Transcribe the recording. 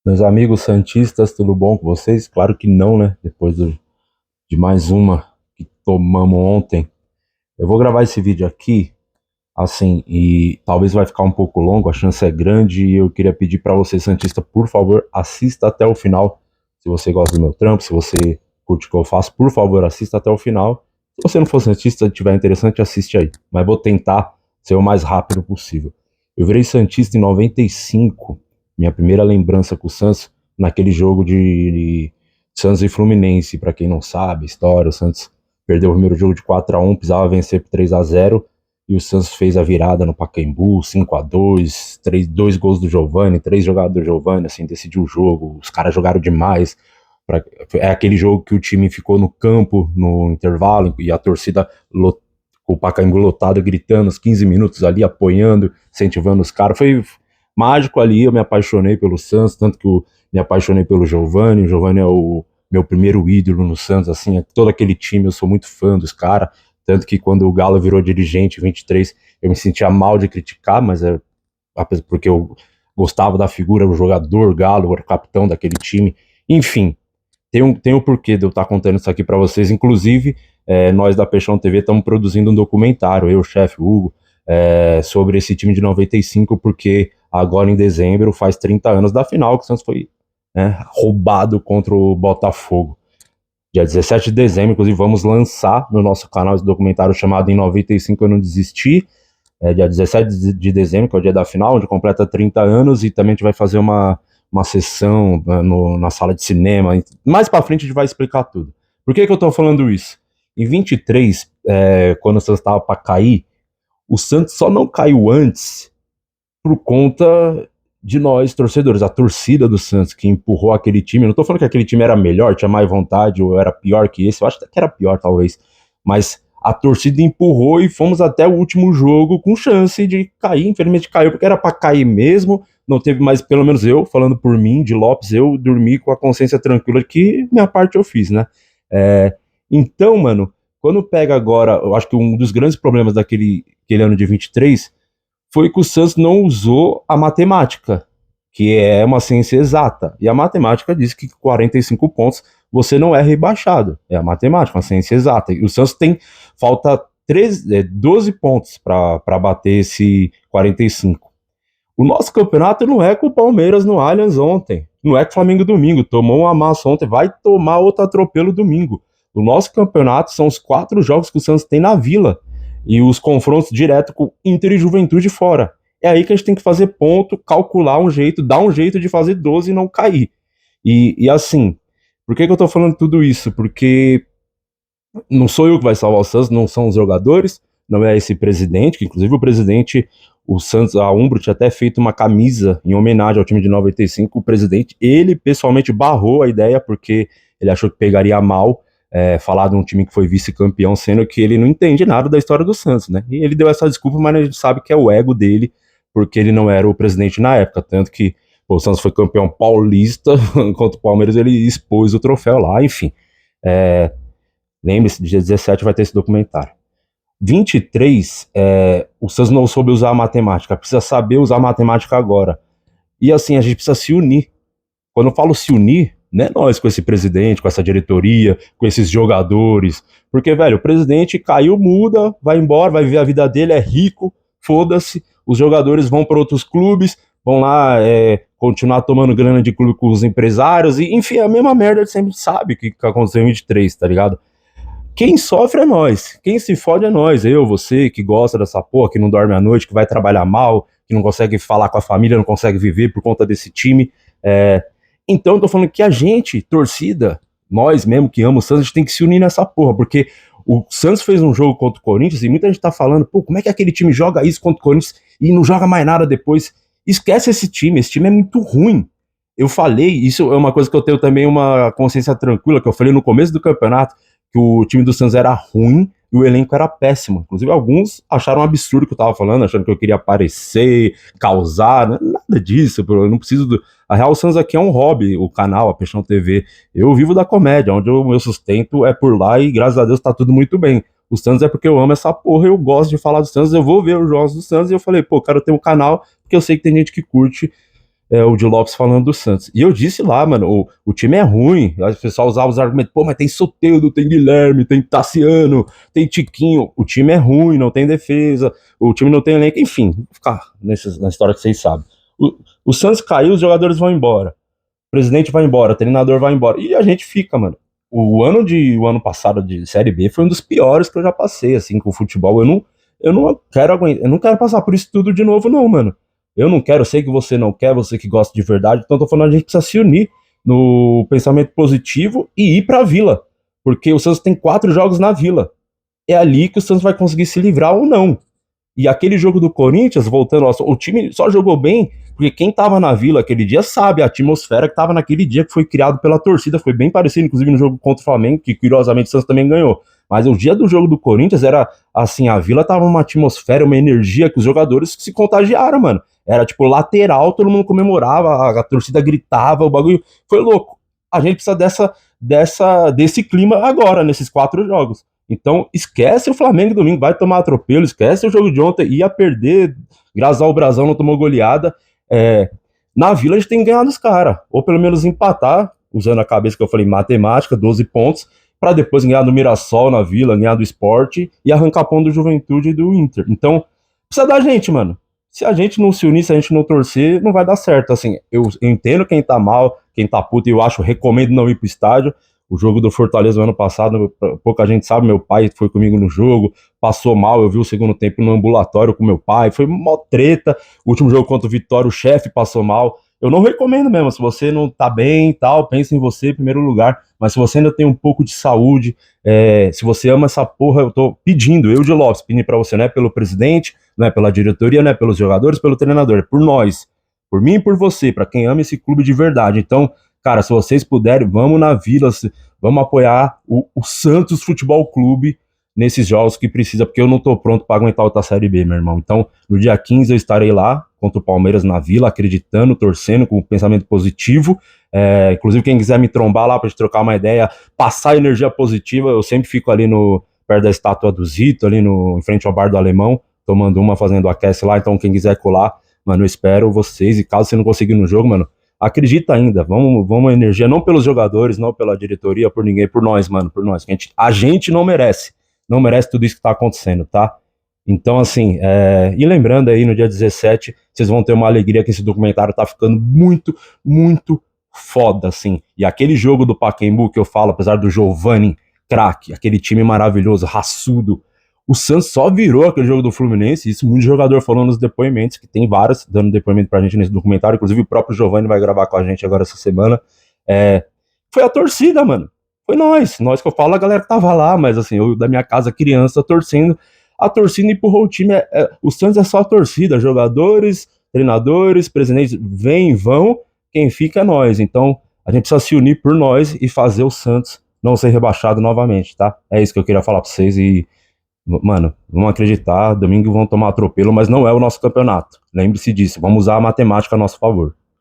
Meus amigos santistas, tudo bom com vocês? Claro que não, né? De mais uma que tomamos ontem. Eu vou gravar esse vídeo aqui, assim, e talvez vai ficar um pouco longo, a chance é grande, e eu queria pedir para você, santista, por favor, assista até o final. Se você gosta do meu trampo, se você curte o que eu faço, por favor, assista até o final. Se você não for santista e tiver interessante, assiste aí. Mas vou tentar ser o mais rápido possível. Eu virei santista em 95, minha primeira lembrança com o Santos, naquele jogo de Santos e Fluminense, para quem não sabe, história, o Santos perdeu o primeiro jogo de 4-1, precisava vencer por 3-0, e o Santos fez a virada no Pacaembu, 5-2, dois gols do Giovani, três jogadas do Giovani, assim, decidiu o jogo, os caras jogaram demais. É aquele jogo que o time ficou no campo no intervalo e a torcida com o Pacaembu lotado, gritando os 15 minutos ali, apoiando, incentivando os caras. Foi mágico ali, eu me apaixonei pelo Santos, tanto que eu me apaixonei pelo Giovani. O Giovani é o meu primeiro ídolo no Santos, assim, todo aquele time, eu sou muito fã dos caras, tanto que quando o Galo virou dirigente em 23, eu me sentia mal de criticar, mas é porque eu gostava da figura, o jogador Galo, o capitão daquele time, enfim, tem um porquê de eu estar contando isso aqui para vocês. Inclusive, nós da Peixão TV estamos produzindo um documentário, eu, o chefe, o Hugo, sobre esse time de 95, porque agora em dezembro faz 30 anos da final que o Santos foi, né, roubado contra o Botafogo. Dia 17 de dezembro, inclusive, vamos lançar no nosso canal esse documentário chamado Em 95 Eu Não Desisti. Dia 17 de dezembro, que é o dia da final, onde completa 30 anos, e também a gente vai fazer uma sessão na sala de cinema. Mais pra frente a gente vai explicar tudo. Por que eu tô falando isso? Em 23, quando o Santos estava para cair, o Santos só não caiu antes por conta de nós, torcedores, a torcida do Santos que empurrou aquele time. Eu não tô falando que aquele time era melhor, tinha mais vontade, ou era pior que esse, eu acho que era pior, talvez. Mas a torcida empurrou e fomos até o último jogo com chance de cair. Infelizmente caiu, porque era para cair mesmo. Não teve mais, pelo menos eu, falando por mim, de Lopes, eu dormi com a consciência tranquila que minha parte eu fiz, né? Então, mano, quando pega agora, eu acho que um dos grandes problemas daquele ano de 23 foi que o Santos não usou a matemática, que é uma ciência exata. E a matemática diz que 45 pontos você não é rebaixado. É a matemática, uma ciência exata. E o Santos falta 12 pontos para bater esse 45. O nosso campeonato não é com o Palmeiras no Allianz ontem. Não é com o Flamengo domingo. Tomou uma massa ontem, vai tomar outro atropelo domingo. O nosso campeonato são os 4 jogos que o Santos tem na Vila e os confrontos direto com Inter e Juventude fora. É aí que a gente tem que fazer ponto, calcular um jeito, dar um jeito de fazer 12 e não cair. E assim, por que eu tô falando tudo isso? Porque não sou eu que vai salvar o Santos, não são os jogadores, não é esse presidente, que inclusive o presidente, o Santos, a Umbro tinha até feito uma camisa em homenagem ao time de 95, o presidente, ele pessoalmente barrou a ideia, porque ele achou que pegaria mal falar de um time que foi vice-campeão, sendo que ele não entende nada da história do Santos, né? E ele deu essa desculpa, mas a gente sabe que é o ego dele, porque ele não era o presidente na época, tanto que o Santos foi campeão paulista, enquanto o Palmeiras ele expôs o troféu lá, enfim. Lembre-se, dia 17 vai ter esse documentário. 23, o Santos não soube usar a matemática, precisa saber usar a matemática agora. E assim, a gente precisa se unir. Quando eu falo se unir, não é nós com esse presidente, com essa diretoria, com esses jogadores. Porque, velho, o presidente caiu, muda, vai embora, vai viver a vida dele, é rico, foda-se. Os jogadores vão para outros clubes, vão lá continuar tomando grana de clube com os empresários, e enfim, a mesma merda a gente sempre sabe que aconteceu em 23, tá ligado? Quem sofre é nós, quem se fode é nós, eu, você, que gosta dessa porra, que não dorme à noite, que vai trabalhar mal, que não consegue falar com a família, não consegue viver por conta desse time. Então eu tô falando que a gente, torcida, nós mesmo que amamos o Santos, a gente tem que se unir nessa porra, porque o Santos fez um jogo contra o Corinthians e muita gente tá falando, pô, como é que aquele time joga isso contra o Corinthians e não joga mais nada depois? Esquece esse time é muito ruim. Eu falei, isso é uma coisa que eu tenho também uma consciência tranquila, que eu falei no começo do campeonato, que o time do Santos era ruim e o elenco era péssimo. Inclusive, alguns acharam um absurdo o que eu tava falando, achando que eu queria aparecer, causar, nada disso, eu não preciso do... A Real Santos aqui é um hobby, o canal, a Peixão TV. Eu vivo da comédia, onde o meu sustento é por lá e graças a Deus tá tudo muito bem. O Santos é porque eu amo essa porra, eu gosto de falar do Santos, eu vou ver os jogos do Santos e eu falei, pô, quero ter um canal, porque eu sei que tem gente que curte o Di Lopes falando do Santos. E eu disse lá, mano, o time é ruim. O pessoal usava os argumentos, pô, mas tem Soteldo, tem Guilherme, tem Tassiano, tem Tiquinho. O time é ruim, não tem defesa, o time não tem elenco, enfim, vou ficar na história que vocês sabem. O Santos caiu, os jogadores vão embora. O presidente vai embora, o treinador vai embora. E a gente fica, mano. O ano passado de Série B foi um dos piores que eu já passei, assim, com o futebol. Eu não quero aguentar, eu não quero passar por isso tudo de novo, não, mano. Eu não quero, eu sei que você não quer, você que gosta de verdade, então eu tô falando, a gente precisa se unir no pensamento positivo e ir pra Vila. Porque o Santos tem 4 jogos na Vila. É ali que o Santos vai conseguir se livrar ou não. E aquele jogo do Corinthians, voltando, o time só jogou bem porque quem tava na Vila aquele dia sabe a atmosfera que tava naquele dia, que foi criado pela torcida, foi bem parecido, inclusive no jogo contra o Flamengo, que curiosamente o Santos também ganhou. Mas o dia do jogo do Corinthians era assim, a Vila tava uma atmosfera, uma energia que os jogadores se contagiaram, mano. Era tipo lateral, todo mundo comemorava, a torcida gritava, o bagulho foi louco. A gente precisa desse clima agora, nesses 4 jogos. Então, esquece o Flamengo domingo, vai tomar atropelo, esquece o jogo de ontem, ia perder, graças ao Brasão não tomou goleada. É, na Vila a gente tem que ganhar dos caras, ou pelo menos empatar, usando a cabeça que eu falei, matemática, 12 pontos, para depois ganhar do Mirassol na Vila, ganhar do Sport e arrancar ponto do Juventude e do Inter. Então, precisa da gente, mano. Se a gente não se unir, se a gente não torcer, não vai dar certo. Assim, eu entendo quem tá mal, quem tá puto, e eu acho, recomendo não ir pro estádio. O jogo do Fortaleza no ano passado, pouca gente sabe, meu pai foi comigo no jogo, passou mal, eu vi o segundo tempo no ambulatório com meu pai, foi mó treta. O último jogo contra o Vitória, o chefe passou mal. Eu não recomendo mesmo, se você não tá bem e tal, pense em você em primeiro lugar, mas se você ainda tem um pouco de saúde, se você ama essa porra, eu tô pedindo, eu de Lopes, pedindo pra você, não é pelo presidente, não é pela diretoria, não é pelos jogadores, pelo treinador, é por nós, por mim e por você, pra quem ama esse clube de verdade. Então, cara, se vocês puderem, vamos na Vila, vamos apoiar o Santos Futebol Clube nesses jogos que precisa, porque eu não tô pronto para aguentar outra Série B, meu irmão. Então, no dia 15 eu estarei lá contra o Palmeiras na Vila, acreditando, torcendo, com um pensamento positivo. Inclusive, quem quiser me trombar lá pra gente trocar uma ideia, passar energia positiva, eu sempre fico ali perto da estátua do Zito, ali em frente ao bar do Alemão, tomando uma, fazendo aquece lá. Então, quem quiser colar, mano, eu espero vocês. E caso você não conseguir no jogo, mano, acredita ainda, vamos energia, não pelos jogadores, não pela diretoria, por ninguém, por nós, mano, por nós. A gente não merece tudo isso que tá acontecendo, tá? Então, assim, e lembrando aí, no dia 17, vocês vão ter uma alegria que esse documentário tá ficando muito, muito foda, assim. E aquele jogo do Pacaembu que eu falo, apesar do Giovani, craque, aquele time maravilhoso, raçudo, o Santos só virou aquele jogo do Fluminense, isso muito jogador falou nos depoimentos, que tem vários dando depoimento pra gente nesse documentário, inclusive o próprio Giovani vai gravar com a gente agora essa semana. Foi a torcida, mano. Foi nós que eu falo, a galera que tava lá, mas assim, eu da minha casa, criança, torcendo, a torcida empurrou o time, o Santos é só a torcida, jogadores, treinadores, presidentes, vêm e vão, quem fica é nós, então a gente precisa se unir por nós e fazer o Santos não ser rebaixado novamente, tá? É isso que eu queria falar pra vocês e mano, vamos acreditar, domingo vão tomar atropelo, mas não é o nosso campeonato. Lembre-se disso, vamos usar a matemática a nosso favor.